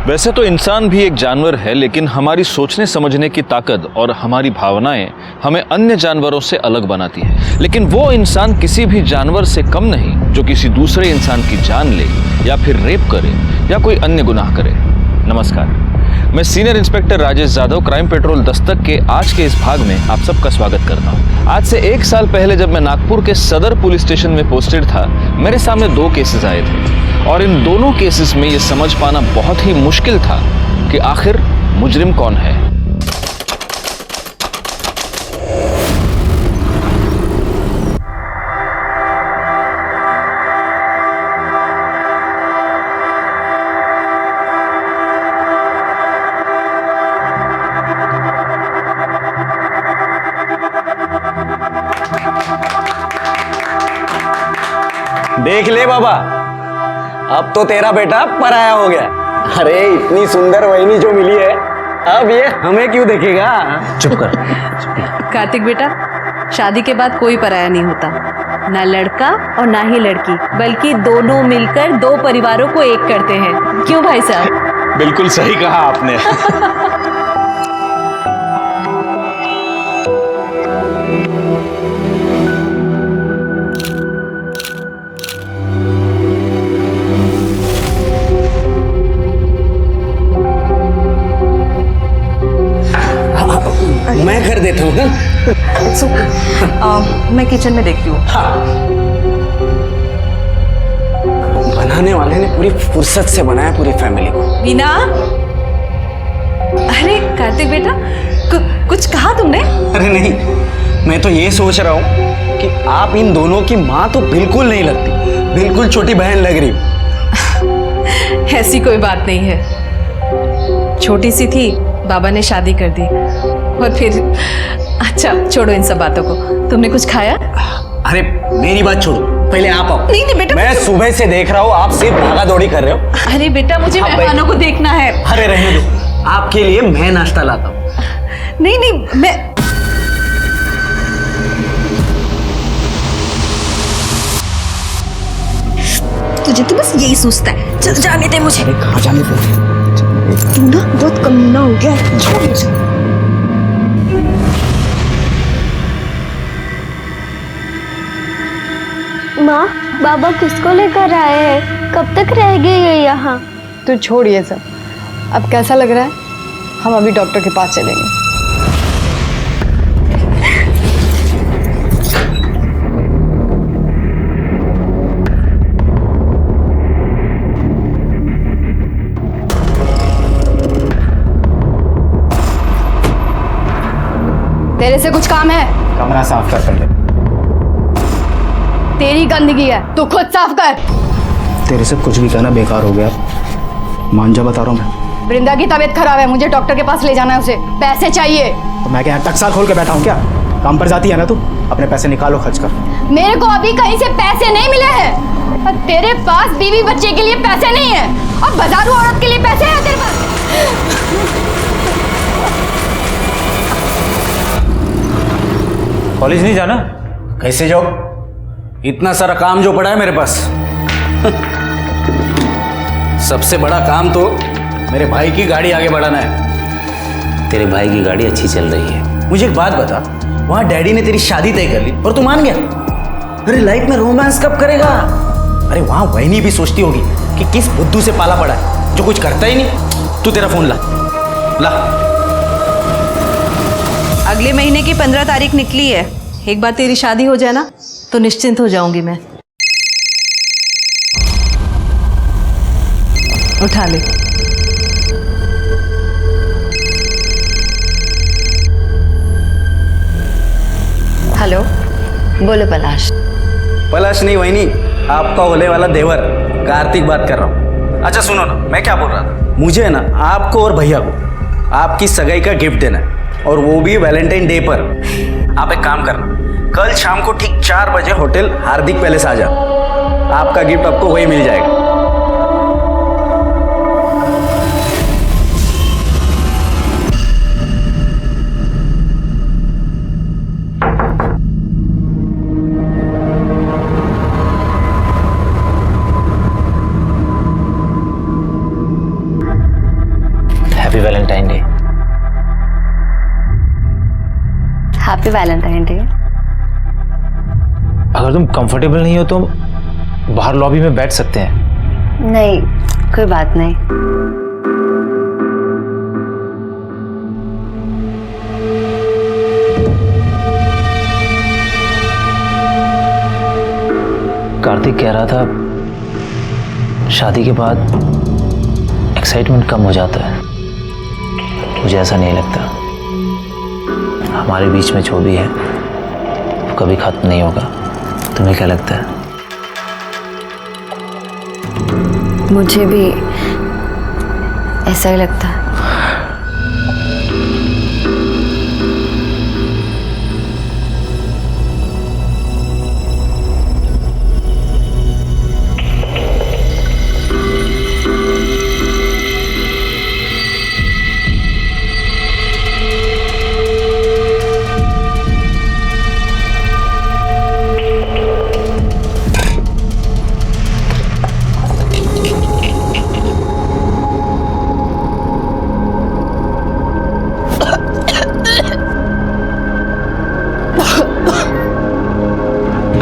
वैसे तो इंसान भी एक जानवर है, लेकिन हमारी सोचने समझने की ताकत और हमारी भावनाएं हमें अन्य जानवरों से अलग बनाती है। लेकिन वो इंसान किसी भी जानवर से कम नहीं जो किसी दूसरे इंसान की जान ले या फिर रेप करे या कोई अन्य गुनाह करे। नमस्कार, मैं senior inspector Rajesh Yadav crime petrol Dastak के आज के इस भाग में आप सबका स्वागत करता हूँ। आज से 1 साल पहले जब मैं नागपुर के सदर पुलिस स्टेशन में पोस्टेड था, मेरे सामने 2 केसेस आए थे और इन दोनों केसेस में ये समझ पाना बहुत ही मुश्किल था कि आखिर मुजरिम कौन है। देख ले बाबा, अब तो तेरा बेटा पराया हो गया। अरे इतनी सुंदर वहिनी जो मिली है, अब ये हमें क्यों देखेगा? चुप कर। कार्तिक बेटा, शादी के बाद कोई पराया नहीं होता, ना लड़का और ना ही लड़की, बल्कि दोनों मिलकर 2 परिवारों को एक करते हैं। क्यों भाई साहब? बिल्कुल सही कहा आपने। मैं कर देता हूँ। मैं किचन में देखती हूँ। बनाने वाले ने पूरी फुर्सत से बनाया पूरी फैमिली को। मीना, अरे कार्तिक बेटा, कुछ कहा तुमने? अरे नहीं, मैं तो ये सोच रहा हूँ कि आप इन दोनों की माँ तो बिल्कुल नहीं लगती, बिल्कुल छोटी बहन लग रही हो। ऐसी कोई बात नहीं है, छोटी सी थी, बाबा ने शादी कर दी और फिर। अच्छा छोड़ो इन सब बातों को, तुमने कुछ खाया? अरे मेरी बात छोड़ो, पहले आप आओ। नहीं बेटा, मैं सुबह से देख रहा हूँ आप सिर्फ भागा दौड़ी कर रहे हो। अरे बेटा, मुझे मेहमानों को देखना है। अरे रहने दो, आपके लिए मैं नाश्ता लाता हूँ। नहीं, मैं तुझे तो बस यही सोचता है। चल जाने दे मुझे। अरे कहाँ जाने दे? तू ना बहुत कमीना हो गया। छोड़ मुझे। माँ, बाबा किसको लेकर आए हैं? कब तक रहेंगे ये यहाँ? तू छोड़ ये सब। अब कैसा लग रहा है? हम अभी डॉक्टर के पास चलेंगे। तेरे से कुछ काम है? कमरा साफ कर पहले। तेरी गंदगी है, तू खुद साफ कर। तेरे से कुछ भी कहना बेकार हो गया, मान जा बता रहा हूँ मैं। वृंदा की तबीयत खराब है, मुझे डॉक्टर के पास ले जाना है उसे। पैसे चाहिए। तो मैं क्या टकसाल खोल के बैठा हूँ क्या? काम पर जाती है ना तू, अपने पैसे निकालो खर्च कर। मेरे को अभी कहीं से पैसे नहीं मिले हैं और तेरे पास बीवी बच्चे के लिए पैसे नहीं है और बाजारू औरत के लिए पैसे हैं तेरे पास। कॉलेज नहीं जाना? कैसे जाओ? इतना सारा काम जो पड़ा है मेरे पास। सबसे बड़ा काम तो मेरे भाई की गाड़ी आगे बढ़ाना है। तेरे भाई की गाड़ी अच्छी चल रही है। मुझे एक बात बता, वहां डैडी ने तेरी शादी तय कर ली और तू मान गया? अरे लाइफ में रोमांस कब करेगा? अरे वहां वहिनी भी सोचती होगी कि किस बुद्धू से पाला पड़ा है जो कुछ करता ही नहीं। तू तेरा फोन ला ला। अगले महीने की 15 तारीख निकली है। एक बार तेरी शादी हो जाए ना तो निश्चिंत हो जाऊंगी मैं। उठा ले। हेलो, बोलो पलाश। पलाश नहीं वहिनी, आपका होने वाला देवर कार्तिक बात कर रहा हूँ। अच्छा सुनो ना, मैं क्या बोल रहा था, मुझे ना आपको और भैया को आपकी सगाई का गिफ्ट देना है, और वो भी वैलेंटाइन डे पर। आप एक काम करना, कल शाम को ठीक 4 बजे होटल हार्दिक पैलेस आ जा। आपका गिफ्ट आपको वही मिल जाएगा। Happy Valentine day. Happy Valentine day. अगर तुम कंफर्टेबल नहीं हो तो बाहर लॉबी में बैठ सकते हैं। नहीं, कोई बात नहीं। कार्तिक कह रहा था शादी के बाद एक्साइटमेंट कम हो जाता है। मुझे ऐसा नहीं लगता। हमारे बीच में जो भी है वो कभी खत्म नहीं होगा। तुम्हें क्या लगता है? मुझे भी ऐसा ही लगता है।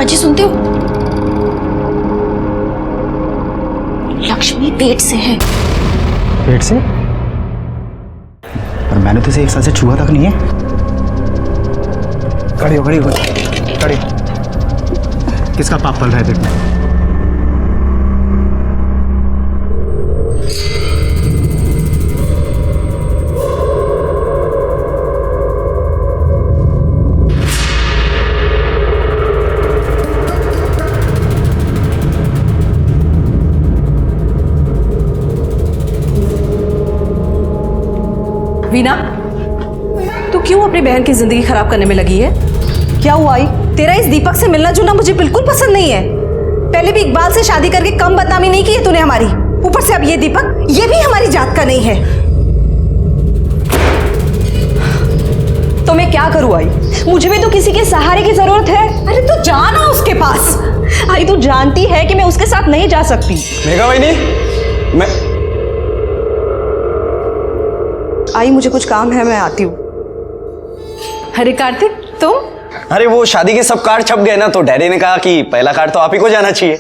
अजी सुनते हो? लक्ष्मी पेट से है। पेट से? और मैंने तो इसे एक साल से छुआ तक नहीं है। खड़ी हो, खड़ी हो, खड़ी हो। किसका पाप पल रहा है पेट में? वीना, तू क्यों अपनी बहन की जिंदगी खराब करने में लगी है? क्या हुआ आई? तेरा इस दीपक से मिलना जुलना मुझे बिल्कुल पसंद नहीं है। पहले भी इकबाल से शादी करके कम बदनामी नहीं की है तूने हमारी। ऊपर से अब ये दीपक, ये भी हमारी जात का नहीं है। तो मैं क्या करूं आई? मुझे भी तो किसी के सहारे की जरूरत है। अरे तू जाना उसके पास। आई तू जानती है कि मैं उसके साथ नहीं जा सकती। मेघा वहीनी, मैं आई मुझे कुछ काम है, मैं आती हूँ। अरे कार्तिक, तुम? अरे वो शादी के सब कार्ड छप गए ना, तो डैडी ने कहा कि पहला कार्ड तो आप ही को जाना चाहिए।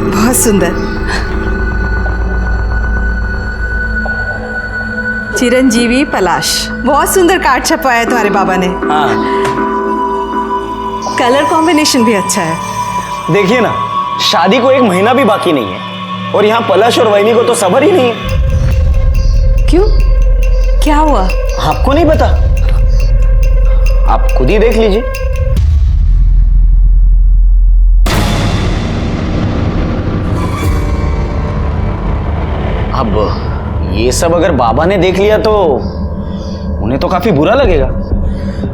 बहुत सुंदर। चिरंजीवी पलाश, बहुत सुंदर कार्ड छपवाया है तुम्हारे बाबा ने। हाँ कलर कॉम्बिनेशन भी अच्छा है। देखिए ना, शादी को एक महीना भी बाकी नहीं है और यहाँ पलाश और वहीनी को तो सबर ही नहीं है। क्यों? क्या हुआ? आपको नहीं पता? आप खुद ही देख लीजिए। अब ये सब अगर बाबा ने देख लिया तो उन्हें तो काफी बुरा लगेगा।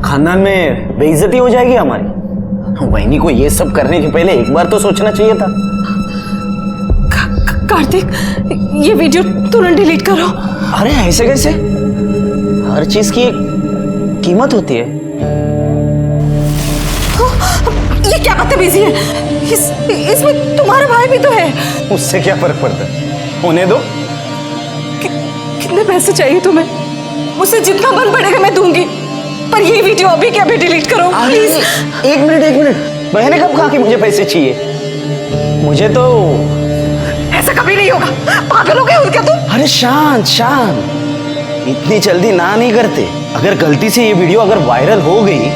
खानदान में बेइज्जती हो जाएगी हमारी। वहीनी को ये सब करने के पहले एक बार तो सोचना चाहिए था। कार्तिक, ये वीडियो तुरंत डिलीट करो। अरे ऐसे कैसे? हर चीज की एक कीमत होती है। ये क्या बदतमीजी है? इसमें तुम्हारा भाई भी तो है। उससे क्या फर्क पड़ता है? होने दो। कितने पैसे चाहिए तुम्हें? मुझसे जितना बन पड़ेगा मैं दूंगी, पर ये वीडियो अभी के अभी डिलीट करो प्लीज। एक मिनट। मैंने कब कहा कि मुझे पैसे चाहिए? मुझे तो ऐसा कभी नहीं होगा। पागल हो गए हो क्या तुम? अरे शांत। इतनी जल्दी ना नहीं करते। अगर गलती से ये वीडियो अगर वायरल हो गई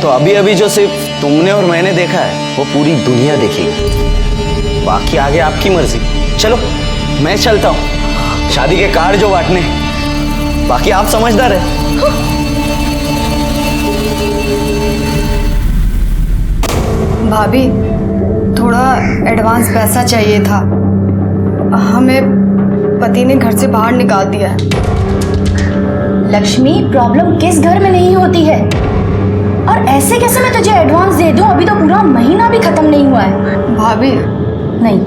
तो अभी अभी जो सिर्फ तुमने और मैंने देखा है वो पूरी दुनिया देखेगी। बाकी आगे आपकी मर्जी। चलो मैं चलता हूँ, शादी के कार्ड जो बांटने, बाकी आप समझदार है। भाभी, थोड़ा एडवांस पैसा चाहिए था। हमें पति ने घर से बाहर निकाल दिया है। लक्ष्मी, प्रॉब्लम किस घर में नहीं होती है? और ऐसे कैसे मैं तुझे एडवांस दे दूं? अभी तो पूरा महीना भी खत्म नहीं हुआ है। भाभी, नहीं,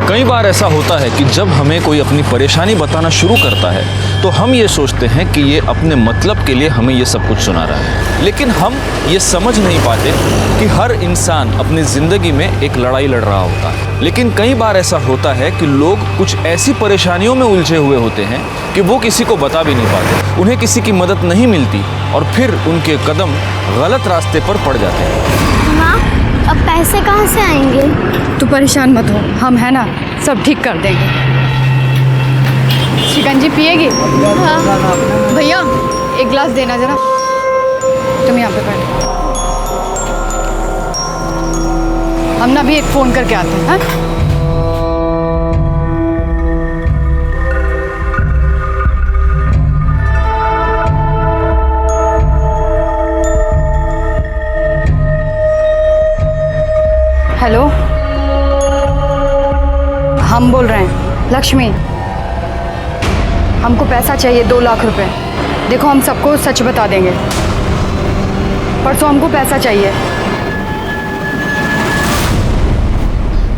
कई बार ऐसा होता है कि जब हमें कोई अपनी परेशानी बताना शुरू करता है तो हम ये सोचते हैं कि ये अपने मतलब के लिए हमें ये सब कुछ सुना रहा है, लेकिन हम ये समझ नहीं पाते कि हर इंसान अपनी ज़िंदगी में एक लड़ाई लड़ रहा होता है। लेकिन कई बार ऐसा होता है कि लोग कुछ ऐसी परेशानियों में उलझे हुए होते हैं कि वो किसी को बता भी नहीं पाते, उन्हें किसी की मदद नहीं मिलती और फिर उनके कदम गलत रास्ते पर पड़ जाते हैं। माँ, अब पैसे कहाँ से आएंगे? तू परेशान मत हो, हम है ना, सब ठीक कर देंगे। शिकंजी पिएगी? हाँ। भैया एक गिलास देना जरा। तुम यहाँ पे बैठो, हम ना भी एक फ़ोन करके आते हैं। हाँ? हेलो, हम बोल रहे हैं। लक्ष्मी, हमको पैसा चाहिए 2 लाख रुपए। देखो हम सबको सच बता देंगे, परसों हमको पैसा चाहिए।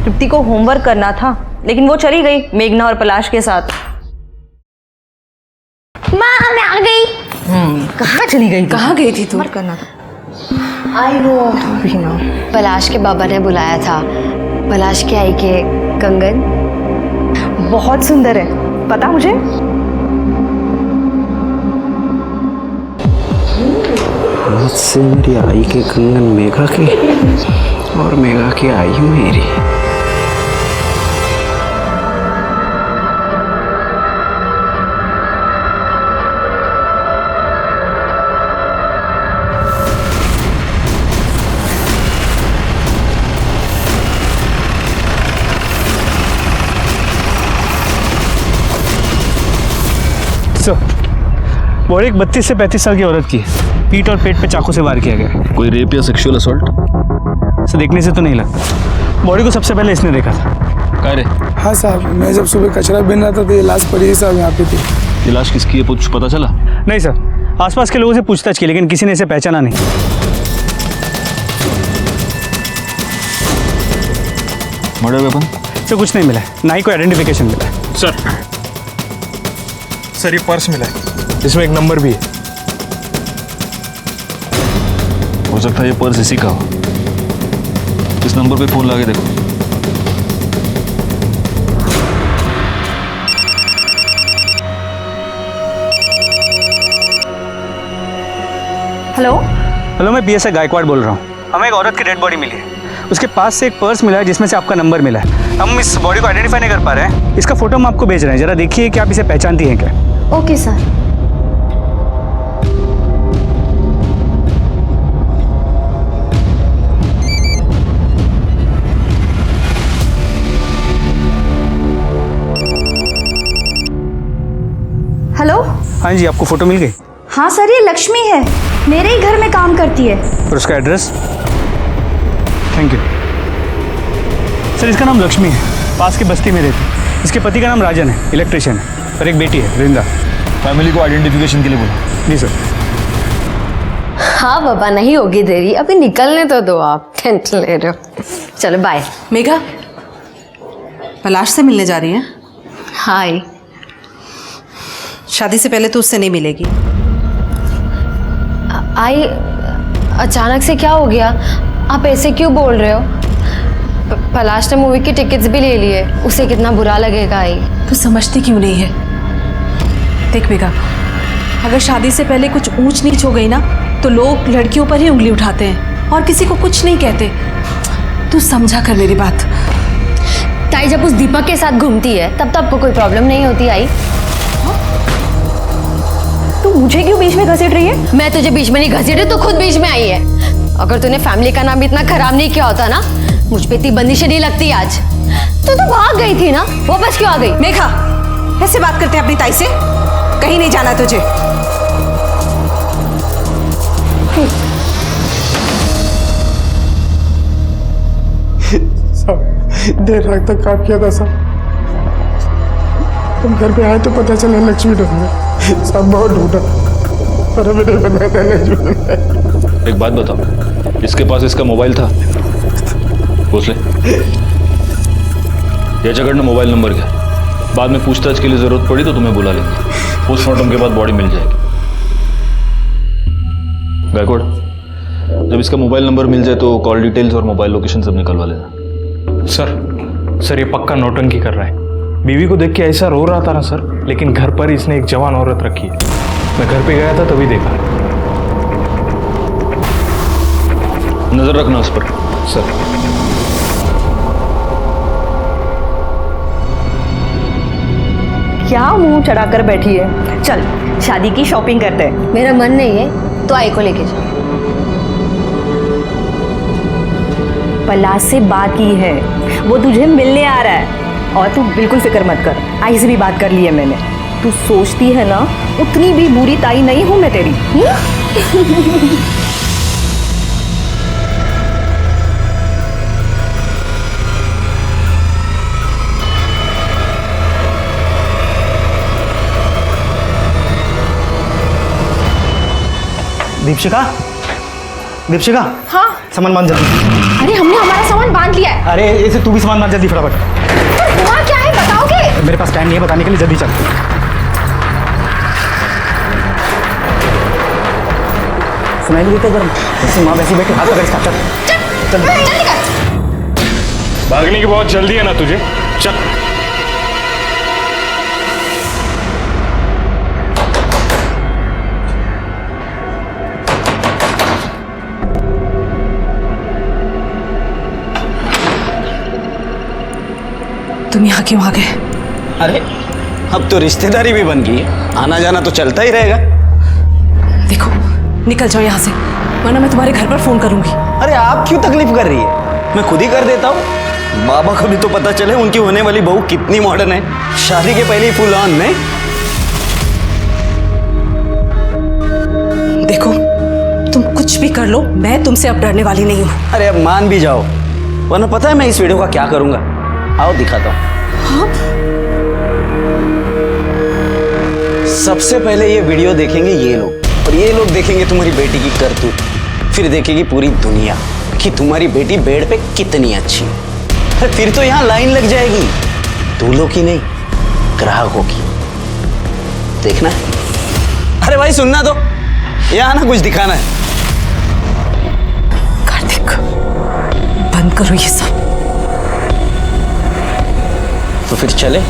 तृप्ति को होमवर्क करना था, लेकिन वो चली गई मेघना और पलाश के साथ। माँ, मैं आ गई। कहाँ चली गई? कहाँ गई थी तू? करना था। आई वो पलाश के बाबा ने बुलाया था। पलाश के आई के कंगन बहुत सुंदर है, पता मुझे। मुझसे मेरी आई के कंगन मेघा की और मेघा की आई मेरी। और एक 32 से 35 साल की औरत की पीठ और पेट पे चाकू से वार किया गया। कोई रेप या सेक्सुअल असॉल्ट? इसे देखने से तो नहीं लगता। बॉडी को सबसे पहले इसने देखा था। क्या रे? हाँ साहब, मैं जब सुबह कचरा बिन रहा था तो ये लाश पड़ी है साहब यहाँ पे थी। ये लाश किसकी है कुछ पता चला? नहीं सर, आसपास के लोगों से पूछताछ की, लेकिन किसी ने इसे पहचाना नहीं। Murder weapon? सर कुछ नहीं मिला है, ना ही कोई आइडेंटिफिकेशन मिला है। सर ये पर्स मिला है, इसमें एक नंबर भी है। हो सकता है ये पर्स इसी का हो। इस नंबर पे फोन लगा के देखो। हेलो, हेलो, मैं PSI गायकवाड़ बोल रहा हूँ। हमें एक औरत की डेड बॉडी मिली है। उसके पास से एक पर्स मिला है जिसमें से आपका नंबर मिला है। हम इस बॉडी को आइडेंटिफाई नहीं कर पा रहे हैं। इसका फोटो हम आपको भेज रहे हैं, जरा देखिए कि आप इसे पहचानती हैं क्या। Okay sir. हेलो। हाँ जी, आपको फोटो मिल गई? हाँ सर, ये लक्ष्मी है, मेरे ही घर में काम करती है। और उसका एड्रेस? Thank you sir. इसका नाम लक्ष्मी है, पास की बस्ती में रहती है। इसके पति का नाम राजन है, इलेक्ट्रिशियन है, और एक बेटी है वृंदा। फैमिली को आइडेंटिफिकेशन के लिए बोला। जी सर। हाँ बाबा, नहीं होगी देरी, अभी निकलने तो दो, आप टेंशन ले रहे हो। चलो बाय। मेघा, पलाश से मिलने जा रही है? हाय। शादी से पहले तो उससे नहीं मिलेगी। आई, अचानक से क्या हो गया? आप ऐसे क्यों बोल रहे हो? पलाश ने मूवी की टिकट्स भी ले लिए, उसे कितना बुरा लगेगा। आई, तो समझती क्यों नहीं है? देख मेघा, अगर शादी से पहले कुछ ऊंच नीच हो गई ना तो लोग लड़कियों पर ही उंगली उठाते हैं और किसी को कुछ नहीं कहते। तू समझा कर मेरी बात। ताई जब उस दीपक के साथ घूमती है तब तो आपको कोई प्रॉब्लम नहीं होती। आई, तू मुझे क्यों बीच में घसीट रही है? मैं तुझे बीच में नहीं घसीटी, तो खुद बीच में आई है। अगर तूने फैमिली का नाम इतना खराब नहीं किया होता ना, मुझ पे इतनी बंदिशें नहीं लगती आज। तू तो भाग गई थी ना, वापस क्यों आ गई? मेघा, ऐसे बात करते हैं अपनी ताई से? कहीं नहीं जाना तुझे। देर रात तक काम किया था साहब। तुम घर पे आए तो पता चला लक्ष्मी ढूंढ है। सब बहुत ढूंढा पर हमें नहीं बनाया था लक्ष्मी। एक बात बताओ, इसके पास इसका मोबाइल था? पूछ ले। याच्याकडनं मोबाइल नंबर घ्या. बाद में पूछताछ के लिए जरूरत पड़ी तो तुम्हें बुला लेंगे. पोस्टमार्टम के बाद बॉडी मिल जाएगी. गायकवाड़, जब इसका मोबाइल नंबर मिल जाए तो कॉल डिटेल्स और मोबाइल लोकेशन सब निकलवा लेना. सर ये पक्का नौटंकी कर रहा है. बीवी को देख के ऐसा रो रहा था ना सर, लेकिन घर पर इसने एक जवान औरत रखी है. मैं घर पे गया था तभी देखा. नजर रखना उस पर. सर क्या मुंह चढ़ाकर बैठी है? चल शादी की शॉपिंग करते हैं. मेरा मन नहीं है तो आई को लेके जा. पलाश से बात की है, वो तुझे मिलने आ रहा है. और तू बिल्कुल फिक्र मत कर, आई से भी बात कर ली है मैंने. तू सोचती है ना उतनी भी बुरी ताई नहीं हूं मैं तेरी. दीपशिका हाँ सामान बांध जल्दी. अरे हमने हमारा सामान बांध लिया है. अरे ऐसे तू भी सामान बांध जल्दी फटाफट. पर हुआ क्या है बताओगे? मेरे पास टाइम नहीं है बताने के लिए, जल्दी चल. सुनाई नहीं देता जरा? ऐसे माँ वैसे बैठे हाथ पकड़ इसका. चल जल्दी कर. भागने की बहुत जल्दी है ना तुझे? चल. तुम यहाँ क्यों आ गए? अरे अब तो रिश्तेदारी भी बन गई है, आना जाना तो चलता ही रहेगा. देखो निकल जाओ यहाँ से, वरना मैं तुम्हारे घर पर फोन करूंगी. अरे आप क्यों तकलीफ कर रही है? मैं खुद ही कर देता हूँ. बाबा को भी तो पता चले उनकी होने वाली बहू कितनी मॉडर्न है. शादी के पहले ही फुल ऑन नहीं. देखो तुम कुछ भी कर लो, मैं तुमसे अब डरने वाली नहीं हूँ. अरे अब मान भी जाओ, वरना पता है मैं इस वीडियो का क्या करूंगा. आओ दिखाता हूँ. सबसे पहले ये वीडियो देखेंगे ये लोग, और ये लोग देखेंगे तुम्हारी बेटी की करतूत. फिर देखेगी पूरी दुनिया कि तुम्हारी बेटी बेड पे कितनी अच्छी है. अरे फिर तो यहाँ लाइन लग जाएगी, दूल्हों की नहीं ग्राहकों की. देखना है? अरे भाई सुनना तो, यहाँ ना कुछ दिखाना है. कार्तिक बंद करो ये सब. तो फिर चले.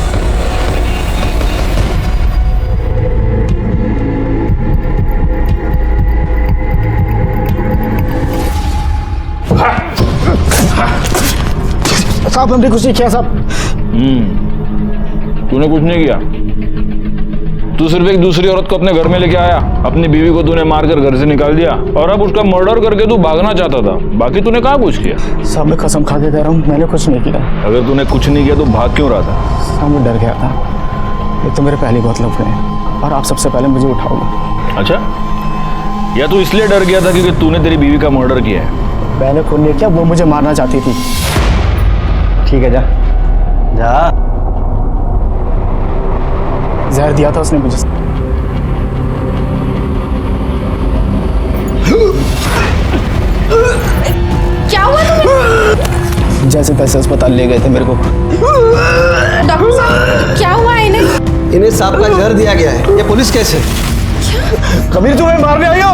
साहब हमने कुछ नहीं किया साहब. तूने कुछ नहीं किया. तू सिर्फ एक दूसरी औरत को अपने घर में लेके आया, अपनी बीवी को तूने मारकर घर से निकाल दिया, और अब उसका मर्डर करके तू भागना चाहता था. बाकी तूने कहाँ कुछ किया? साहब मैं कसम खा के कह रहा हूँ, मैंने कुछ नहीं किया. अगर तूने कुछ नहीं किया तो भाग क्यों रहा था? साहब मैं डर गया था. एक तो मेरे पहले बहुत लफड़े हैं, और आप सबसे पहले मुझे उठाओगे. अच्छा, या तू इसलिए डर गया था क्योंकि तूने तेरी बीवी का मर्डर किया है? मैंने खून नहीं किया, वो मुझे मारना चाहती थी. ठीक है जा जा. जहर दिया था उसने मुझे. क्या हुआ तुम्हें? जैसे तैसे अस्पताल ले गए थे मेरे को. डॉक्टर साहब क्या हुआ है इन्हें? इन्हें सांप का जहर दिया गया है. ये पुलिस कैसे? कबीर तुम्हें मारने आई हो?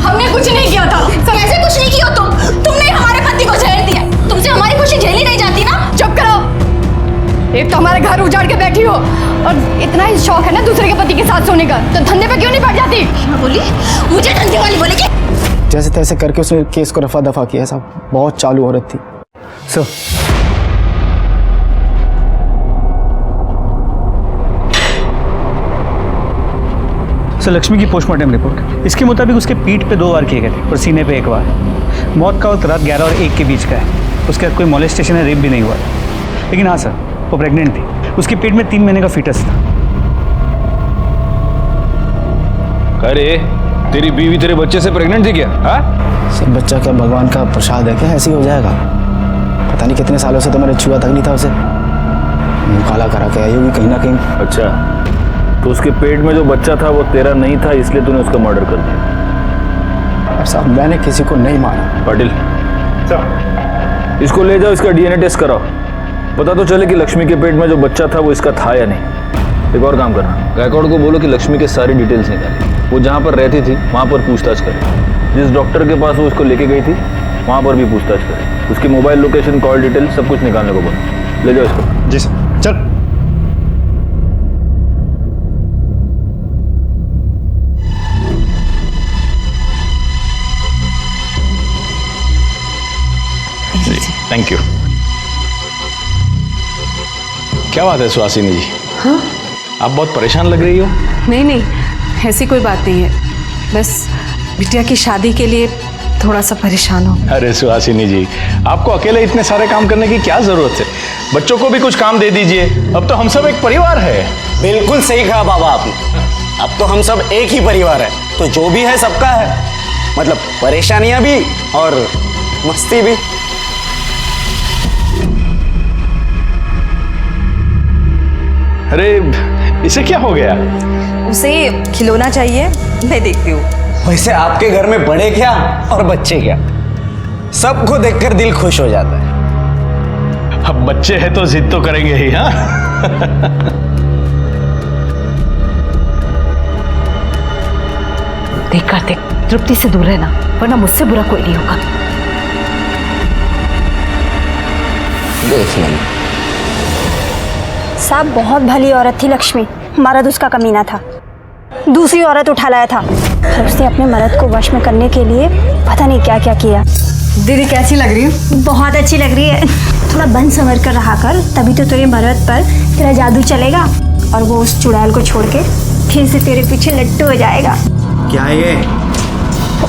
हमने कुछ नहीं किया था. कैसे कुछ नहीं किया तुमने हमारे पति को जहर दिया. तुमसे हमारी खुशी झेली नहीं जाती ना? चुप करो. एक तो हमारे घर उजाड़ के बैठी हो, और इतना ही शौक है ना दूसरे के पति के साथ सोने का, तो धंधे पे क्यों नहीं पड़ जाती? बोली मुझे धंधे वाली बोलेगी. जैसे तैसे करके उसने केस को रफा दफा किया साहब. बहुत चालू औरत थी. सर सर लक्ष्मी की पोस्टमार्टम रिपोर्ट, इसके मुताबिक उसके पीठ पे 2 वार किए गए थे और सीने पे 1 वार. मौत का वक्त रात 11 और 1 के बीच का है. उसके बाद कोई मॉलेस्टेशन या रेप भी नहीं हुआ. लेकिन हाँ सर, वो प्रेग्नेंट थी. उसके पेट में 3 महीने का फीटस था. अरे तेरी बीवी तेरे बच्चे से प्रेग्नेंट थी क्या? हाँ सर बच्चा क्या भगवान का प्रसाद है क्या? ऐसे ही हो जाएगा? पता नहीं कितने सालों से तो मैंने छुआ तक नहीं था उसे. मुँह काला करा के आई होगी कहीं ना कहीं. अच्छा, तो उसके पेट में जो बच्चा था वो तेरा नहीं था, इसलिए तूने उसका मर्डर कर दिया. और साहब मैंने किसी को नहीं मारा. पाटिल इसको ले जाओ, इसका DNA टेस्ट कराओ. पता तो चले कि लक्ष्मी के पेट में जो बच्चा था वो इसका था या नहीं। एक और काम करना, गायकवाड़ को बोलो कि लक्ष्मी के सारी डिटेल्स निकाले, वो जहाँ पर रहती थी वहाँ पर पूछताछ करे, जिस डॉक्टर के पास वो उसको लेके गई थी वहाँ पर भी पूछताछ करे, उसकी मोबाइल लोकेशन, कॉल डिटेल सब कुछ निकालने को बोलो। ले जाओ इसको। जी सर, चल। Thank you. क्या बात है सुहासिनी जी? हाँ? आप बहुत परेशान लग रही हो। नहीं नहीं, ऐसी कोई बात नहीं है, बस बिटिया की शादी के लिए थोड़ा सा परेशान हो। अरे सुहासिनी जी, आपको अकेले इतने सारे काम करने की क्या जरूरत है? बच्चों को भी कुछ काम दे दीजिए, अब तो हम सब एक परिवार है। बिल्कुल सही कहा बाबा आपने, अब तो हम सब एक ही परिवार है, तो जो भी है सबका है, मतलब परेशानियां भी और मस्ती भी। अरे इसे क्या हो गया? उसे खिलौना चाहिए, मैं देखती हूँ। वैसे आपके घर में बड़े क्या और बच्चे क्या, सबको देखकर दिल खुश हो जाता है। अब बच्चे हैं तो जिद तो करेंगे ही। हाँ देख कार्तिक, तृप्ति से दूर रहना, वरना मुझसे बुरा कोई नहीं होगा। देख लेंगे। साहब बहुत भली औरत थी लक्ष्मी, मर्द उसका कमीना था, दूसरी औरत उठा लाया था और उसने अपने मर्द को वश में करने के लिए पता नहीं क्या क्या किया। दीदी कैसी लग रही है? बहुत अच्छी लग रही है, थोड़ा बन संवर कर रहा कर, तभी तो तेरे मर्द पर तेरा जादू चलेगा और वो उस चुड़ैल को छोड़ के फिर से तेरे पीछे लट्टू हो जाएगा। क्या है ये?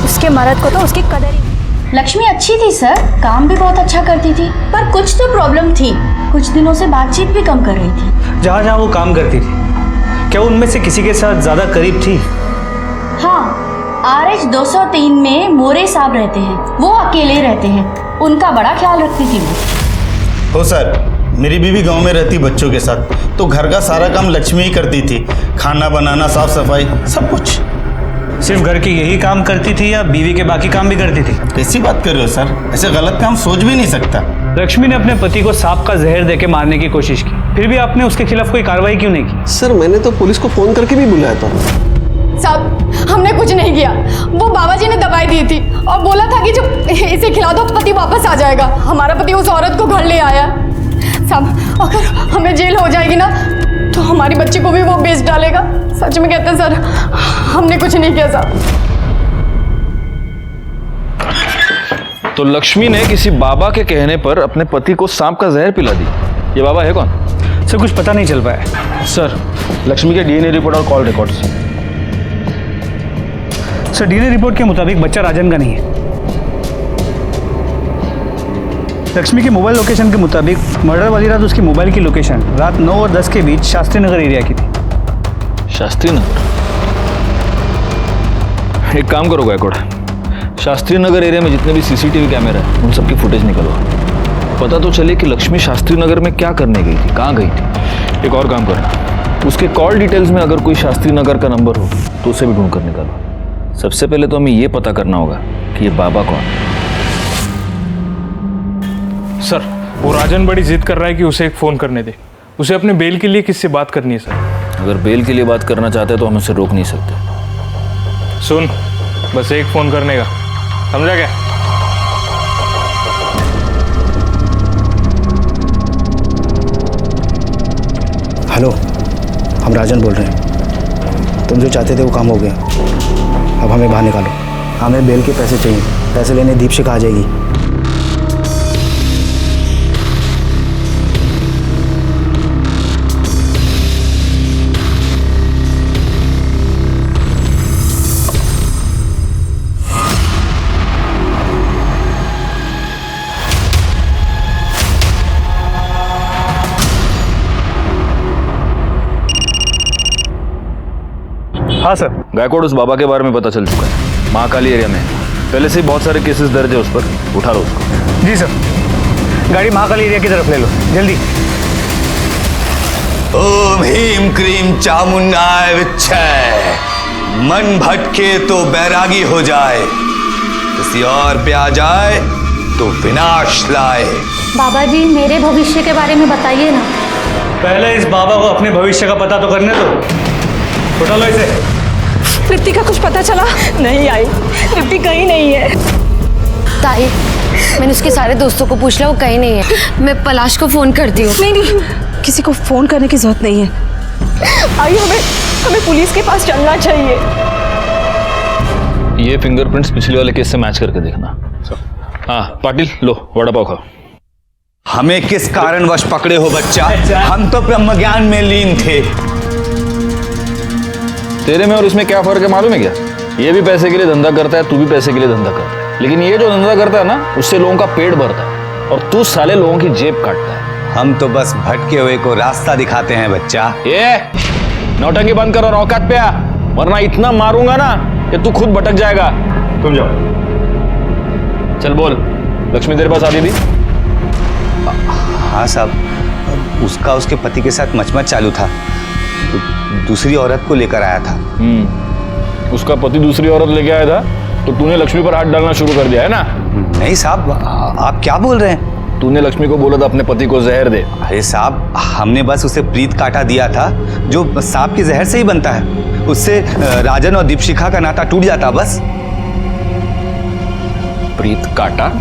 उसके मर्द को तो उसकी कदर ही। लक्ष्मी अच्छी थी सर, काम भी बहुत अच्छा करती थी, पर कुछ तो प्रॉब्लम थी, कुछ दिनों से बातचीत भी कम कर रही थी। जहाँ जहाँ वो काम करती थी, क्या उनमें से किसी के साथ ज्यादा करीब थी? हाँ, RH 203 में मोरे साहब रहते हैं, वो अकेले रहते हैं, उनका बड़ा ख्याल रखती थी वो। हो सर, मेरी बीवी गांव में रहती बच्चों के साथ, तो घर का सारा काम लक्ष्मी ही करती थी, खाना बनाना, साफ सफाई, सब कुछ। सिर्फ घर के यही काम करती थी या बीवी के बाकी काम भी करती थी? कैसी बात कर रहे हो सर, ऐसे गलत काम सोच भी नहीं सकता। लक्ष्मी ने अपने पति को सांप का जहर देके मारने की कोशिश की, फिर भी आपने उसके खिलाफ कोई कार्रवाई क्यों नहीं की? सर मैंने तो पुलिस को फोन करके भी बुलाया था। साहब हमने कुछ नहीं किया, वो बाबा जी ने दवाई दी थी और बोला था कि जब इसे खिला दो पति वापस आ जाएगा। हमारा पति उस औरत को घर ले आया। साहब अगर हमें जेल हो जाएगी ना तो हमारी बच्ची को भी वो बेच डालेगा। सच में कहते हैं सर, हमने कुछ नहीं किया साहब। तो लक्ष्मी ने किसी बाबा के कहने पर अपने पति को सांप का जहर पिला दी। ये बाबा है कौन? सर कुछ पता नहीं चल पाया। सर लक्ष्मी के डीएनए रिपोर्ट और call records. Sir DNA report के मुताबिक बच्चा राजन का नहीं है। लक्ष्मी के मोबाइल लोकेशन के मुताबिक मर्डर वाली रात उसकी मोबाइल की लोकेशन रात 9 और 10 के बीच शास्त्री नगर एरिया की थी। शास्त्री नगर? एक काम करो गायकवाड़, शास्त्री नगर एरिया में जितने भी सीसीटीवी कैमरा है उन सबकी फुटेज निकलवा, पता तो चले कि लक्ष्मी शास्त्री नगर में क्या करने गई थी, कहाँ गई थी। एक और काम करना, उसके कॉल डिटेल्स में अगर कोई शास्त्री नगर का नंबर हो तो उसे भी ढूंढ कर निकालो। सबसे पहले तो हमें ये पता करना होगा कि ये बाबा कौन है। सर वो राजन बड़ी जिद कर रहा है कि उसे एक फ़ोन करने दे, उसे अपने बेल के लिए किससे बात करनी है सर? अगर बेल के लिए बात करना चाहते तो हम उसे रोक नहीं सकते। सुन, बस एक फ़ोन करने का, समझा क्या? हेलो, हम राजन बोल रहे हैं। तुम जो चाहते थे वो काम हो गया, अब हमें बाहर निकालो। हमें बेल के पैसे चाहिए, पैसे लेने दीपशिखा आ जाएगी। हाँ सर। गायकवाड़ उस बाबा के बारे में पता चल चुका है, महाकाली एरिया में पहले से ही बहुत सारे केसेस दर्ज है उस पर, उठा लो उसको। जी सर, गाड़ी महाकाली एरिया की तरफ ले लो जल्दी। ओम ह्रीम क्रीम चामुंडाय विच्छय, मन भटके तो बैरागी हो जाए, किसी और पे आ जाए तो विनाश लाए। बाबा जी मेरे भविष्य के बारे में बताइए ना। पहले इस बाबा को अपने भविष्य का पता तो करने दो। उठा लो इसे। तृप्ति का कुछ पता चला? नहीं आई, तृप्ति कहीं नहीं है। ताई, मैंने उसके सारे दोस्तों को पूछ लिया, वो कहीं नहीं है। मैं पलाश को फोन करती हूँ। नहीं नहीं, किसी को फोन करने की जरूरत नहीं है। आई, हमें पुलिस के पास चलना चाहिए। ये फिंगरप्रिंट्स पिछले वाले केस से मैच करके देखना। हाँ पाटिल, लो वड़ा पाव खाओ। हमें किस कारणवश पकड़े हो बच्चा? हम तो ब्रह्म ज्ञान में लीन थे। तेरे में और इसमें क्या फर्क है मालूम है क्या? ये भी पैसे के लिए धंधा करता है, तू भी पैसे के लिए धंधा करता है, लेकिन ये जो धंधा करता है ना, उससे लोगों का पेट भरता है और तू साले लोगों की जेब काटता है। हम तो बस भटके हुए को रास्ता दिखाते हैं बच्चा। ये नौटंकी बंद कर और औकात पे आ, वरना इतना मारूंगा ना कि तू खुद भटक जाएगा। तुम जाओ। चल बोल, लक्ष्मी तेरे पास आती थी? हाँ साहब, उसका उसके पति के साथ मचमच चालू था, तो दूसरी औरत को लेकर आया था। उसका पति दूसरी औरत लेके आया था तो तूने लक्ष्मी पर हाथ डालना शुरू कर दिया है ना? नहीं साहब, आप क्या बोल रहे हैं? तूने लक्ष्मी को बोला था अपने पति को जहर दे। अरे साहब, हमने बस उसे प्रीत काटा दिया था, जो सांप के जहर से ही बनता है। उससे राजन और दीपशिखा का नाता टूट जाता बस। प्रीत काटा?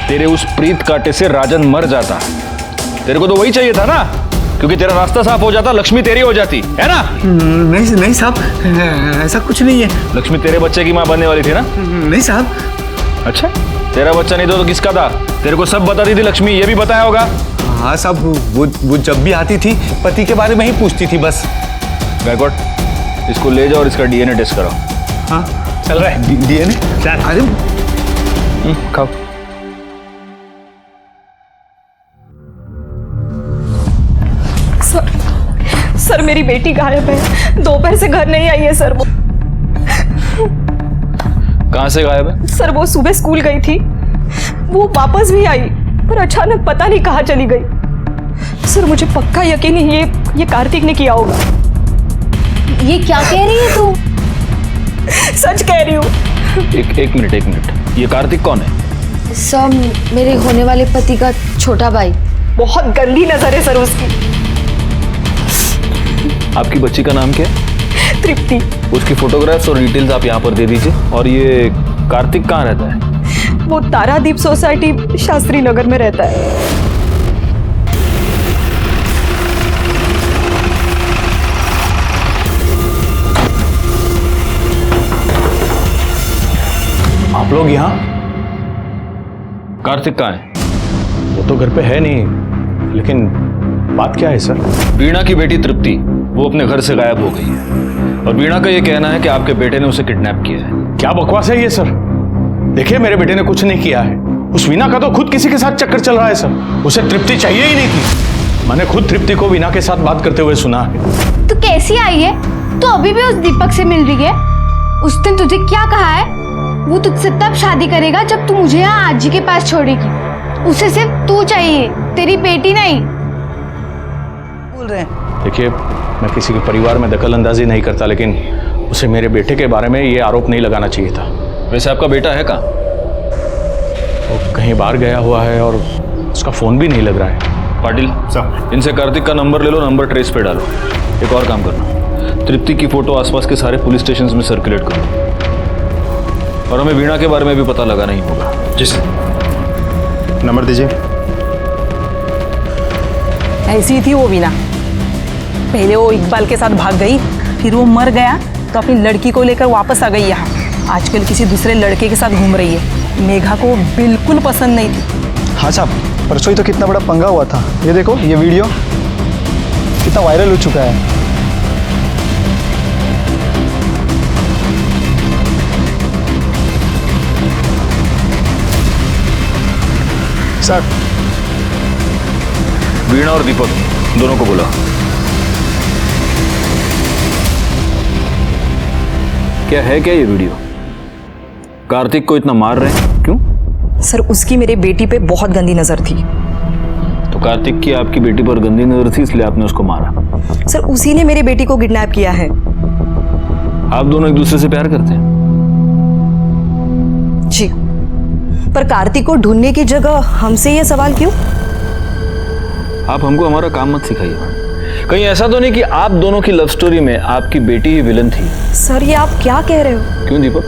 तेरे उस प्रीत काटे से राजन मर जाता। तेरे को तो वही चाहिए था ना, क्योंकि तेरा रास्ता साफ हो जाता, लक्ष्मी तेरी हो जाती है ना? नहीं साहब, ऐसा कुछ नहीं है। लक्ष्मी तेरे बच्चे की माँ बनने वाली थी ना? नहीं साहब। अच्छा, तेरा बच्चा नहीं तो किसका था? तेरे को सब बताती थी लक्ष्मी, ये भी बताया होगा। हाँ साहब, वो जब भी आती थी पति के बारे में ही पूछती थी बस। गायकवाड़, इसको ले जाओ और इसका डीएनए टेस्ट कराओ। हाँ चल रहा है। डीएनए? अरे खाओ। सर मेरी बेटी गायब है, दोपहर से घर नहीं आई है सर। वो कहाँ से गायब है? सर वो सुबह स्कूल गई थी, वो वापस भी आई, पर अचानक पता नहीं कहाँ चली गई। सर मुझे पक्का यकीन है ये कार्तिक ने किया होगा। ये क्या कह रही है तू? सच कह रही हूँ। एक मिनट, ये कार्तिक कौन है? सर मेरे होने वाले पति का छोटा भाई। बहुत गंदी नजर है सर उसकी। आपकी बच्ची का नाम क्या है? तृप्ति। उसकी फोटोग्राफ्स और डिटेल्स आप यहाँ पर दे दीजिए। और ये कार्तिक कहाँ रहता है? वो तारादीप सोसाइटी शास्त्री नगर में रहता है। आप लोग यहाँ? कार्तिक कहाँ है? वो तो घर पे है नहीं, लेकिन बात क्या है सर? वीणा की बेटी तृप्ति, वो अपने घर से गायब हो गई है और वीणा का ये कहना है कि आपके बेटे ने उसे किडनैप किया है। क्या बकवास है ये सर? देखिए, मेरे बेटे ने कुछ नहीं किया है। उस वीणा का तो खुद किसी के साथ चक्कर चल रहा है सर। उसे तृप्ति चाहिए ही नहीं थी। मैंने खुद तृप्ति को वीणा के साथ बात करते हुए सुना है। तो कैसी आई है? तो अभी भी उस दीपक से मिल रही है? उस दिन तुझे क्या कहा है? वो तुझसे तब शादी करेगा जब तू मुझे यहाँ आजी के पास छोड़ेगी। उसे सिर्फ तू चाहिए, तेरी बेटी नहीं। बोल रहे हैं। देखिए, मैं किसी के परिवार में दखल अंदाजी नहीं करता, लेकिन उसे मेरे बेटे के बारे में ये आरोप नहीं लगाना चाहिए था। वैसे आपका बेटा है कहाँ? वो कहीं बाहर गया हुआ है और उसका फोन भी नहीं लग रहा है। पाटिल सर, इनसे कार्तिक का नंबर ले लो, नंबर ट्रेस पे डालो। एक और काम करना, तृप्ति की फोटो आसपास के सारे पुलिस स्टेशन में सर्कुलेट करो और हमें वीणा के बारे में भी पता लगाना ही होगा। जी सर। नंबर दीजिए। ऐसी ही थी वो वीणा। पहले वो इकबाल के साथ भाग गई, फिर वो मर गया तो अपनी लड़की को लेकर वापस आ गई यहाँ। आजकल किसी दूसरे लड़के के साथ घूम रही है। मेघा को बिल्कुल पसंद नहीं थी। हाँ साहब, परसों ही तो कितना बड़ा पंगा हुआ था। ये देखो, ये वीडियो कितना वायरल हो चुका है। सर, वीणा और दीपक दोनों को बुला। क्या है क्या ये वीडियो? कार्तिक को इतना मार रहे हैं क्यों? सर उसकी मेरे बेटी पे बहुत गंदी नजर थी। तो कार्तिक की आपकी बेटी पर गंदी नजर थी, इसलिए आपने उसको मारा? सर उसी ने मेरे बेटी को किडनैप किया है। आप दोनों एक दूसरे से प्यार करते हैं? जी। पर कार्तिक को ढूंढने की जगह हमसे ये सवाल क्यों? आप हमको हमारा काम मत सिखाइए मैडम। कहीं ऐसा तो नहीं कि आप दोनों की लव स्टोरी में आपकी बेटी ही विलन थी? सर ये आप क्या कह रहे हो? क्यों दीपक,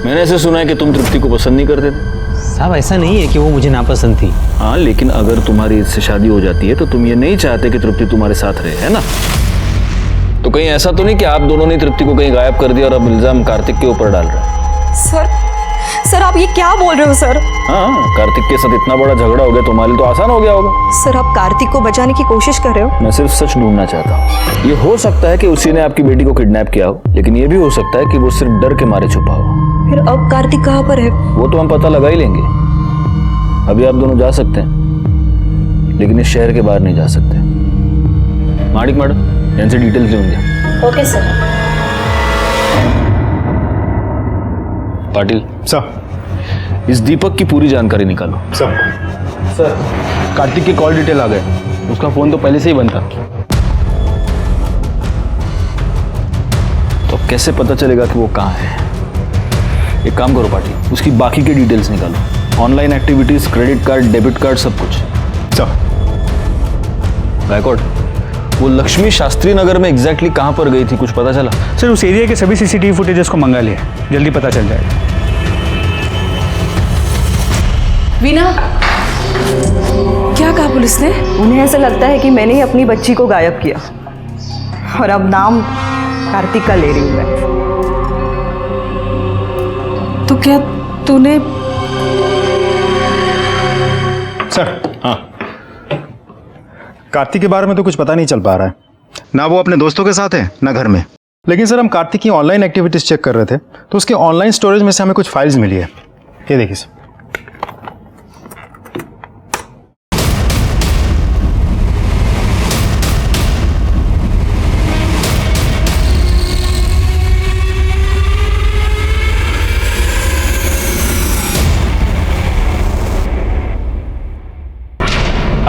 मैंने ऐसे सुना है कि तुम तृप्ति को पसंद नहीं करते थे। साहब ऐसा नहीं है कि वो मुझे नापसंद थी। हाँ, लेकिन अगर तुम्हारी इससे शादी हो जाती है तो तुम ये नहीं चाहते कि तृप्ति तुम्हारे साथ रहे, है ना? तो कहीं ऐसा तो नहीं कि आप दोनों ने तृप्ति को कहीं गायब कर दिया और अब इल्जाम कार्तिक के ऊपर डाल रहे हैं? सर आप ये क्या बोल रहे हो सर? हाँ, कार्तिक के साथ इतना बड़ा झगड़ा हो गया, तुम्हारे लिए तो आसान हो गया होगा। सर आप कार्तिक को बचाने की कोशिश कर रहे हो? मैं सिर्फ सच ढूंढना चाहता हूँ। ये हो सकता है कि उसी ने आपकी बेटी को किडनैप किया हो, लेकिन ये भी हो सकता है कि वो सिर्फ डर के मारे छुपा हो। फिर अब कार्तिक कहाँ पर है? वो तो हम पता लगा ही लेंगे। अभी आप दोनों जा सकते हैं, लेकिन इस शहर के बाहर नहीं जा सकते। माणिक मैडम, इनसे डिटेल्स लेंगे। Okay sir. पाटिल सर, इस दीपक की पूरी जानकारी निकालो। सर कार्तिक की कॉल डिटेल आ गए। उसका फोन तो पहले से ही बंद था। तो कैसे पता चलेगा कि वो कहाँ है? एक काम करो पाटिल, उसकी बाकी के डिटेल्स निकालो। Online activities, credit card, debit card, सब कुछ। सर बैकवर्ड, वो लक्ष्मी शास्त्री नगर में एग्जैक्टली कहाँ पर गई थी, कुछ पता चला? सर उस एरिया के सभी सीसीटीवी फुटेजेस को मंगा लिया, जल्दी पता चल जाएगा। वीना, क्या कहा पुलिस ने? उन्हें ऐसा लगता है कि मैंने ही अपनी बच्ची को गायब किया और अब नाम कार्तिक का ले रही हूँ मैं। तो क्या तूने? सर, हाँ, कार्तिक के बारे में तो कुछ पता नहीं चल पा रहा है। ना वो अपने दोस्तों के साथ है ना घर में। लेकिन सर हम कार्तिक की ऑनलाइन एक्टिविटीज चेक कर रहे थे तो उसके ऑनलाइन स्टोरेज में से हमें कुछ फाइल्स मिली है। ये देखिए सर।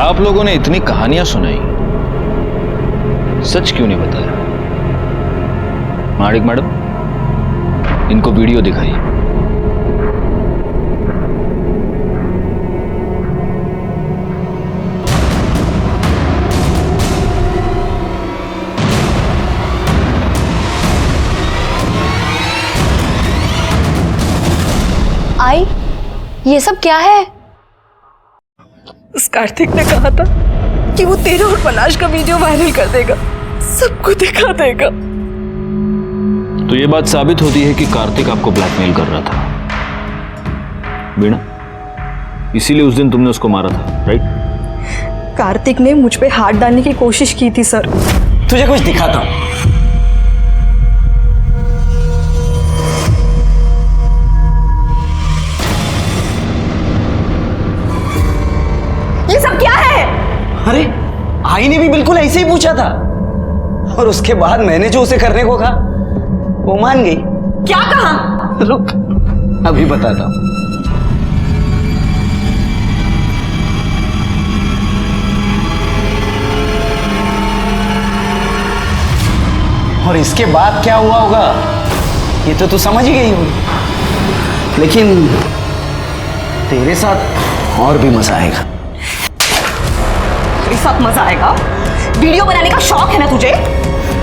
आप लोगों ने इतनी कहानियां सुनाई, सच क्यों नहीं बताया? माणिक मैडम, इनको वीडियो दिखाइए। आई, ये सब क्या है? उस कार्तिक ने कहा था कि वो तेरा और पलाश का वीडियो वायरल कर देगा, सबको दिखा देगा। तो ये बात साबित होती है कि कार्तिक आपको ब्लैकमेल कर रहा था, वीणा। इसीलिए उस दिन तुमने उसको मारा था, राइट? कार्तिक ने मुझ पे हाथ डालने की कोशिश की थी सर। तुझे कुछ दिखाता हूं। ये सब क्या है? अरे आई ने भी बिल्कुल ऐसे ही पूछा था और उसके बाद मैंने जो उसे करने को कहा वो मान गई। क्या कहा? रुक, अभी बताता हूं। और इसके बाद क्या हुआ होगा ये तो तू समझ ही गई होगी, लेकिन तेरे साथ और भी मजा आएगा। तेरे साथ मजा आएगा? वीडियो बनाने का शौक है ना तुझे?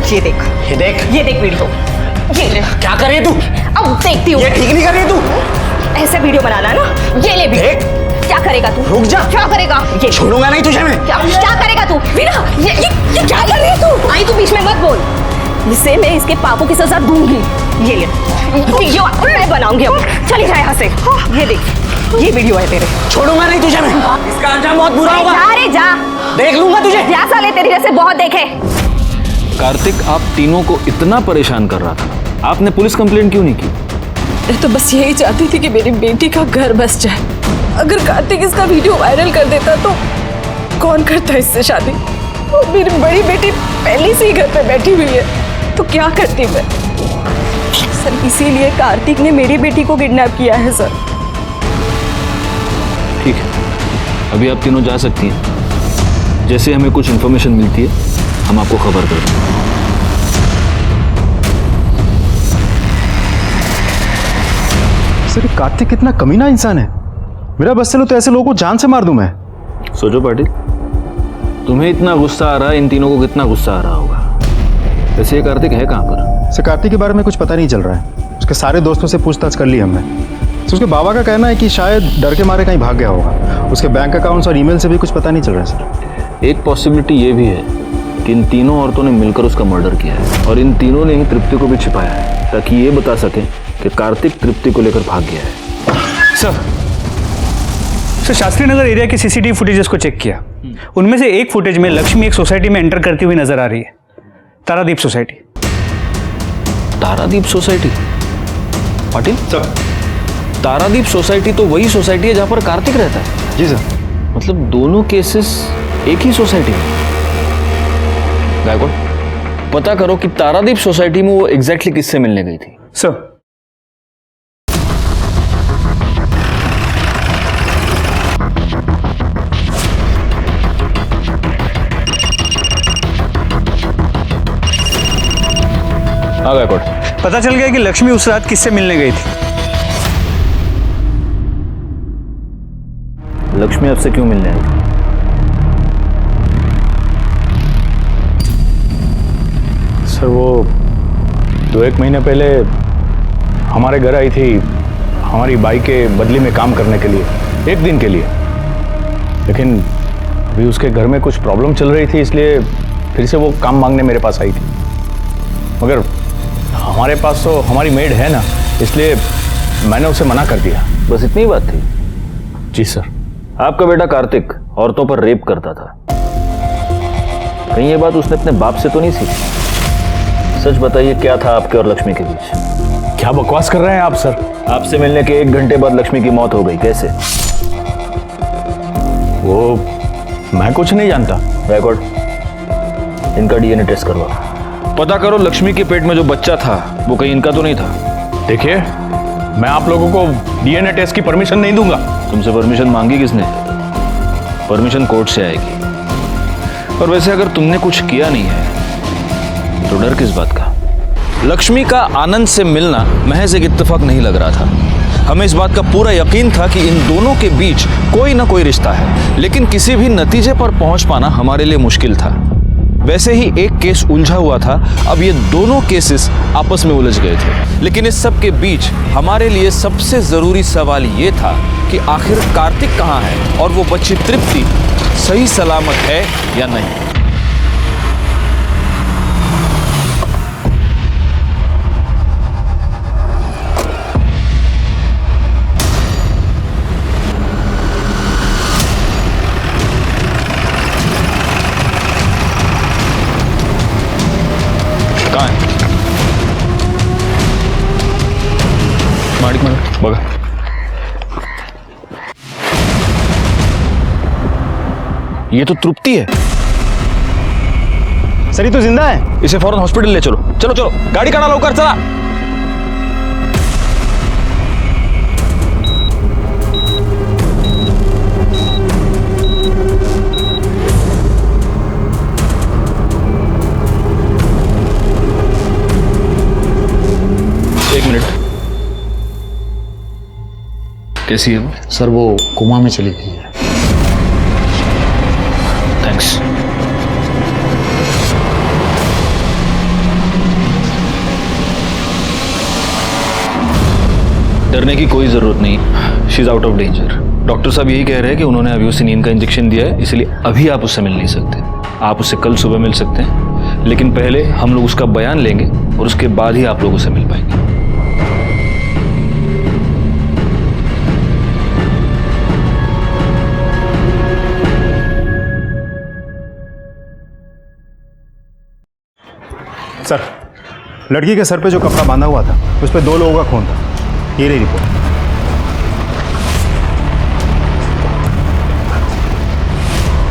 ये देख, ये देख, ये देख वीडियो। ये ले। क्या कर रही है तू? अब देखती हूँ। ये ठीक नहीं कर रही है तू। ऐसे वीडियो बनाना है ना? ये ले वीडियो। देख। क्या करेगा तू? रुक जा। क्या करेगा? ये छोड़ूंगा नहीं तुझे मैं। क्या करेगा तू? वीना, ये क्या कर रही है तू? आई तू बीच में मत बोल। इसे मैं इसके पापों की सजा दूंगी। ये ले वीडियो मैं बनाऊंगी अब। चली जा यहाँ से। ये देख, ये वीडियो है तेरे। छोड़ूंगा नहीं तुझे मैं। इसका अंजाम बहुत बुरा होगा। जा रे जा। देख लूंगा तुझे। क्या साले तेरी जैसे बहुत देखे। कार्तिक आप तीनों को इतना परेशान कर रहा था, आपने पुलिस कंप्लेंट क्यों नहीं की? मैं तो बस यही चाहती थी कि मेरी बेटी का घर बस जाए। अगर कार्तिक इसका वीडियो वायरल कर देता तो कौन करता इससे शादी? और मेरी बड़ी बेटी पहले से ही घर पे बैठी हुई है, तो क्या करती मैं? सर इसीलिए कार्तिक ने मेरी बेटी को किडनैप किया है सर। ठीक है, अभी आप तीनों जा सकती हैं। जैसे हमें कुछ इन्फॉर्मेशन मिलती है हम आपको खबर कर देंगे। सर सर ये कार्तिक कितना कमीना इंसान है। मेरा बस चलो तो ऐसे लोगों को जान से मार दूं मैं। सोचो पाटिल, तुम्हें इतना गुस्सा आ रहा है, इन तीनों को कितना गुस्सा आ रहा होगा। वैसे ये कार्तिक है कहाँ पर? सर कार्तिक के बारे में कुछ पता नहीं चल रहा है। उसके सारे दोस्तों से पूछताछ कर ली हमने। तो उसके बाबा का कहना है कि शायद डर के मारे कहीं भाग गया होगा। उसके बैंक अकाउंट्स और ईमेल से भी कुछ पता नहीं चल रहा है सर। एक पॉसिबिलिटी ये भी है कि इन तीनों औरतों ने मिलकर उसका मर्डर किया है और इन तीनों ने ही तृप्ति को भी छिपाया है ताकि ये बता सके कि कार्तिक तृप्ति को लेकर भाग गया है। सर शास्त्री नगर एरिया की सीसीटीवी फुटेजेस को चेक किया। उनमें से एक फुटेज में लक्ष्मी एक सोसाइटी में एंटर करती हुई नजर आ रही है, Taradeep society. Taradeep society? Patil sir, Taradeep society तो वही सोसाइटी है जहां पर कार्तिक रहता है। जी सर। मतलब दोनों केसेस एक ही सोसाइटी में। गायकवाड़, पता करो कि तारादीप सोसाइटी में वो एग्जैक्टली किससे मिलने गई थी। सर हाँ गायकवाड़, पता चल गया कि लक्ष्मी उस रात किससे मिलने गई थी। लक्ष्मी आपसे क्यों मिलने आई? सर वो 2-1 महीने पहले हमारे घर आई थी हमारी बाई के बदली में काम करने के लिए, 1 दिन के लिए। लेकिन अभी उसके घर में कुछ प्रॉब्लम चल रही थी, इसलिए फिर से वो काम मांगने मेरे पास आई थी। मगर हमारे पास तो हमारी मेड है ना, इसलिए मैंने उसे मना कर दिया। बस इतनी बात थी? जी सर। आपका बेटा कार्तिक औरतों पर रेप करता था, कहीं ये बात उसने अपने बाप से तो नहीं सीखी? सच बताइए, क्या था आपके और लक्ष्मी के बीच? क्या बकवास कर रहे हैं आप सर? आपसे मिलने के 1 घंटे बाद लक्ष्मी की मौत हो गई, कैसे? वो मैं कुछ नहीं जानता। रिकॉर्ड, इनका डीएनए टेस्ट करवा, पता करो लक्ष्मी के पेट में जो बच्चा था वो कहीं इनका तो नहीं था। देखिए, मैं आप लोगों को डीएनए टेस्ट की परमिशन नहीं दूंगा। तुमसे परमिशन मांगी किसने? परमिशन कोर्ट से आएगी। और वैसे अगर तुमने कुछ किया नहीं है तो डर किस बात का? लक्ष्मी का आनंद से मिलना महज एक इत्तेफाक नहीं लग रहा था। हमें इस बात का पूरा यकीन था कि इन दोनों के बीच कोई ना कोई रिश्ता है, लेकिन किसी भी नतीजे पर पहुंच पाना हमारे लिए मुश्किल था। वैसे ही एक केस उलझा हुआ था, अब ये दोनों केसेस आपस में उलझ गए थे। लेकिन इस सब के बीच हमारे लिए सबसे जरूरी सवाल ये था कि आखिर कार्तिक कहाँ है और वो बच्ची तृप्ति सही सलामत है या नहीं। बघा, ये तो तृप्ति है। सर ये तो जिंदा है। इसे फौरन हॉस्पिटल ले चलो। चलो चलो, गाड़ी काढ़ा लवकर, चला। एक मिनट, कैसी है वो? सर वो कोमा में चली गई है। थैंक्स। डरने की कोई जरूरत नहीं, she is out of danger. Doctor साहब यही कह रहे हैं कि उन्होंने अभी उसे नींद का इंजेक्शन दिया है, इसलिए अभी आप उससे मिल नहीं सकते। आप उससे कल सुबह मिल सकते हैं, लेकिन पहले हम लोग उसका बयान लेंगे और उसके बाद ही आप लोग उससे मिल पाएंगे। सर, लड़की के सर पे जो कपड़ा बांधा हुआ था उस पर 2 लोगों का खून था। ये रही रिपोर्ट।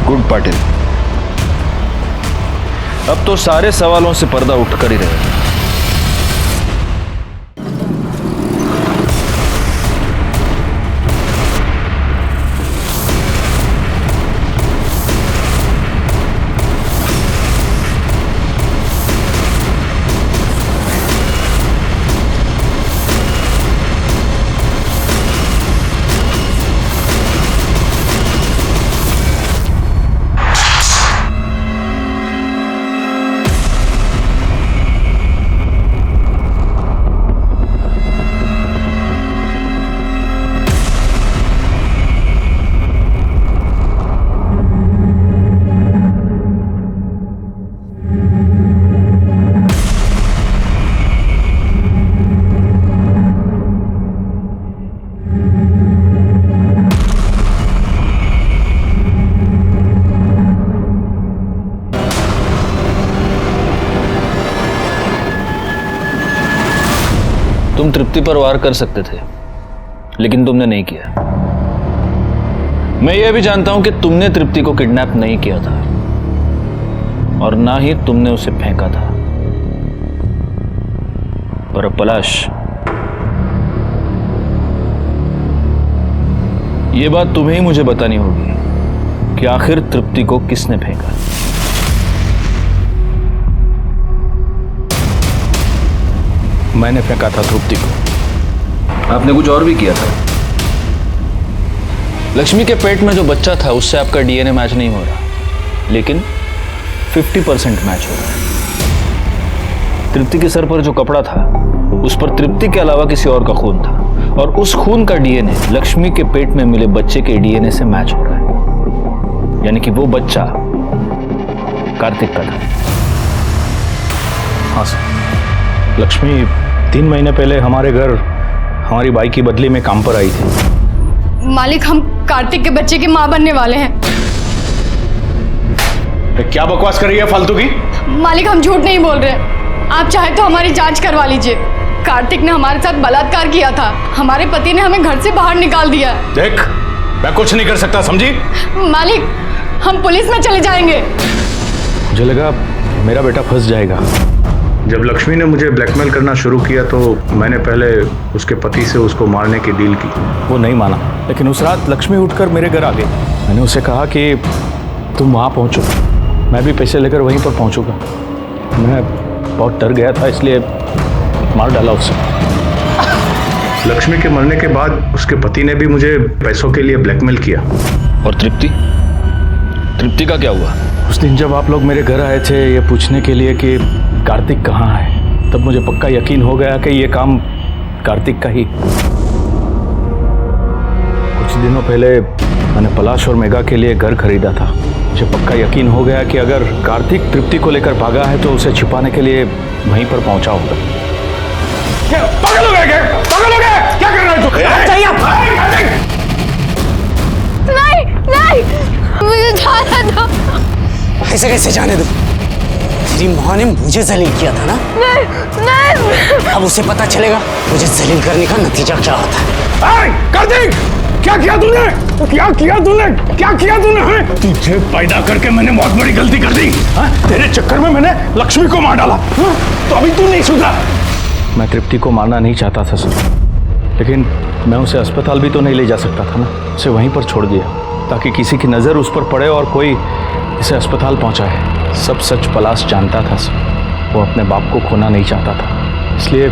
गुड पाटिल, अब तो सारे सवालों से पर्दा उठकर ही रहेगा। तुम तृप्ति पर वार कर सकते थे, लेकिन तुमने नहीं किया। मैं यह भी जानता हूं कि तुमने तृप्ति को किडनैप नहीं किया था और ना ही तुमने उसे फेंका था। पर पलाश, यह बात तुम्हें ही मुझे बतानी होगी कि आखिर तृप्ति को किसने फेंका। मैंने फेंका था तृप्ति को। आपने कुछ और भी किया था। लक्ष्मी के पेट में जो बच्चा था उससे आपका डीएनए मैच नहीं हो रहा, लेकिन 50% मैच हो रहा है। तृप्ति के सर पर जो कपड़ा था उस पर तृप्ति के अलावा किसी और का खून था, और उस खून का डीएनए लक्ष्मी के पेट में मिले बच्चे के डीएनए से मैच हो रहा है। यानी कि वो बच्चा कार्तिक का था। हाँ सर, लक्ष्मी 3 महीने पहले हमारे घर हमारी बाई की बदली में काम पर आई थी। मालिक, हम कार्तिक के बच्चे की माँ बनने वाले हैं। क्या बकवास कर रही है फालतू की? मालिक, हम झूठ नहीं बोल रहे। आप चाहे तो हमारी जांच करवा लीजिए। कार्तिक ने हमारे साथ बलात्कार किया था। हमारे पति ने हमें घर से बाहर निकाल दिया। देख, मैं कुछ नहीं कर सकता, समझी? मालिक, हम पुलिस में चले जाएंगे। मुझे लगा मेरा बेटा फंस जाएगा। जब लक्ष्मी ने मुझे ब्लैकमेल करना शुरू किया तो मैंने पहले उसके पति से उसको मारने की डील की। वो नहीं माना, लेकिन उस रात लक्ष्मी उठकर मेरे घर आ गई। मैंने उसे कहा कि तुम वहाँ पहुँचो, मैं भी पैसे लेकर वहीं पर पहुँचूंगा। मैं बहुत डर गया था, इसलिए मार डाला उसे। लक्ष्मी के मरने के बाद उसके पति ने भी मुझे पैसों के लिए ब्लैकमेल किया। और तृप्ति का क्या हुआ? उस दिन जब आप लोग मेरे घर आए थे ये पूछने के लिए कि कार्तिक कहाँ है, तब मुझे पक्का यकीन हो गया कि ये काम कार्तिक का ही। कुछ दिनों पहले मैंने पलाश और मेघा के लिए घर खरीदा था। मुझे पक्का यकीन हो गया कि अगर कार्तिक तृप्ति को लेकर भागा है तो उसे छिपाने के लिए वहीं पर पहुंचा होगा। पागल हो गए? पागल हो गए? क्या कर रहे हो तुम? नहीं नहीं, मुझे जाने दो। ऐसे कैसे जाने दो? तेरी माँ ने मुझे जलील किया था ना? नहीं नहीं। अब उसे पता चलेगा मुझे जलील करने का नतीजा क्या होता है। कार्तिक, क्या किया तूने? क्या किया तूने? क्या किया तूने? तुझे पैदा करके मैंने बहुत बड़ी गलती कर दी। तेरे चक्कर में मैंने लक्ष्मी को मार डाला, तो अभी तू नहीं सुधरा। मैं तृप्ति को मारना नहीं चाहता था सर, लेकिन मैं उसे अस्पताल भी तो नहीं ले जा सकता था ना। उसे वहीं पर छोड़ दिया ताकि किसी की नज़र उस पर पड़े और कोई इसे अस्पताल पहुंचाए। सब सच पलाश जानता था सर। वो अपने बाप को खोना नहीं चाहता था, इसलिए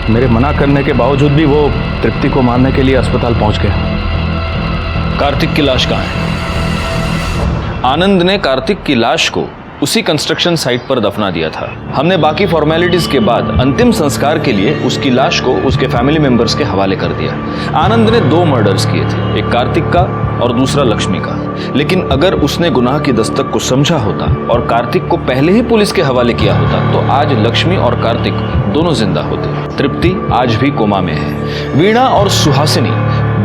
मेरे मना करने के बावजूद भी वो तृप्ति को मारने के लिए अस्पताल पहुंच गया। कार्तिक की लाश कहाँ है? आनंद ने कार्तिक की लाश को उसी कंस्ट्रक्शन साइट पर दफना दिया था। हमने बाकी फॉर्मेलिटीज के बाद अंतिम संस्कार के लिए उसकी लाश को उसके फैमिली मेंबर्स के हवाले कर दिया। आनंद ने 2 मर्डर्स किए थे, एक कार्तिक का और दूसरा लक्ष्मी का। लेकिन अगर उसने गुनाह की दस्तक को समझा होता और कार्तिक को पहले ही पुलिस के हवाले किया होता तो आज लक्ष्मी और कार्तिक दोनों जिंदा होते। तृप्ति आज भी कोमा में है। वीणा और सुहासिनी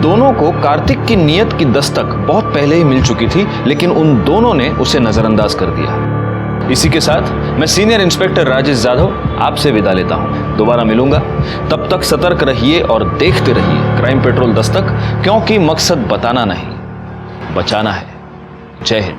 दोनों को कार्तिक की नीयत की दस्तक बहुत पहले ही मिल चुकी थी, लेकिन उन दोनों ने उसे नजरअंदाज कर दिया। इसी के साथ मैं सीनियर इंस्पेक्टर राजेश जाधव आपसे विदा लेता हूं। दोबारा मिलूंगा, तब तक सतर्क रहिए और देखते रहिए क्राइम पेट्रोल दस्तक, क्योंकि मकसद बताना नहीं, बचाना है। जय हिंद।